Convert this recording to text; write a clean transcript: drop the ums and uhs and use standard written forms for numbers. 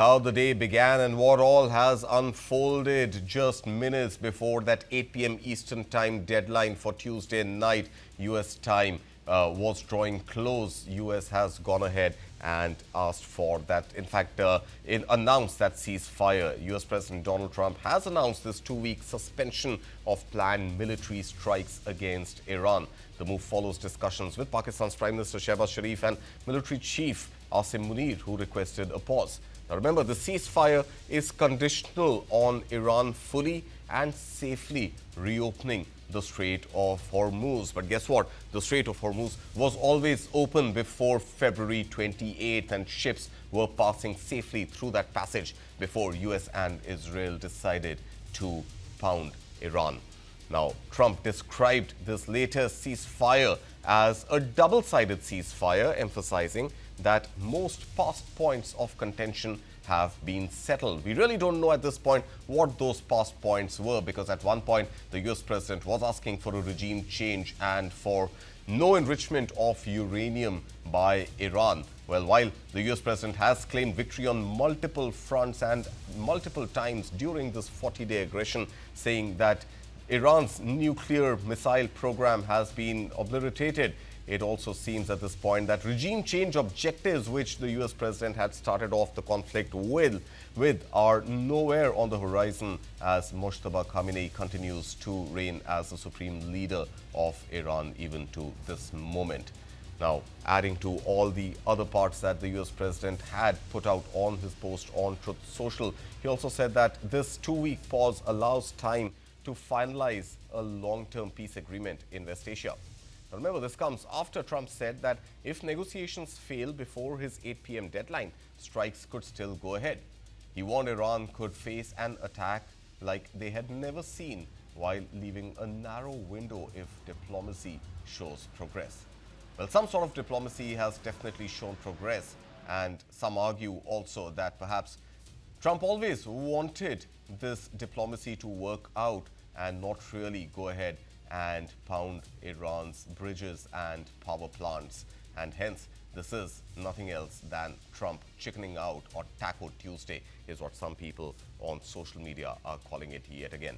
How the day began and what all has unfolded just minutes before that 8 p.m. Eastern Time deadline for Tuesday night U.S. time was drawing close. U.S. has gone ahead and asked for that. In fact, announced that ceasefire. U.S. President Donald Trump has announced this 2-week suspension of planned military strikes against Iran. The move follows discussions with Pakistan's Prime Minister Shehbaz Sharif and military chief Asim Munir, who requested a pause. Now remember, the ceasefire is conditional on Iran fully and safely reopening the Strait of Hormuz. But guess what? The Strait of Hormuz was always open before February 28th, and ships were passing safely through that passage before US and Israel decided to pound Iran. Now, Trump described this latest ceasefire as a double-sided ceasefire, emphasizing that most past points of contention have been settled. We really don't know at this point what those past points were, because at one point the US president was asking for a regime change and for no enrichment of uranium by Iran. Well, while the US president has claimed victory on multiple fronts and multiple times during this 40-day aggression, saying that Iran's nuclear missile program has been obliterated, it also seems at this point that regime change objectives, which the US president had started off the conflict with are nowhere on the horizon as Mojtaba Khamenei continues to reign as the supreme leader of Iran even to this moment. Now, adding to all the other parts that the US president had put out on his post on Truth Social, he also said that this 2-week pause allows time to finalize a long-term peace agreement in West Asia. Now remember, this comes after Trump said that if negotiations fail before his 8 p.m. deadline, strikes could still go ahead. He warned Iran could face an attack like they had never seen, while leaving a narrow window if diplomacy shows progress. Well, some sort of diplomacy has definitely shown progress, and some argue also that perhaps Trump always wanted this diplomacy to work out and not really go ahead and pound Iran's bridges and power plants. And hence, this is nothing else than Trump chickening out, or Taco Tuesday is what some people on social media are calling it yet again.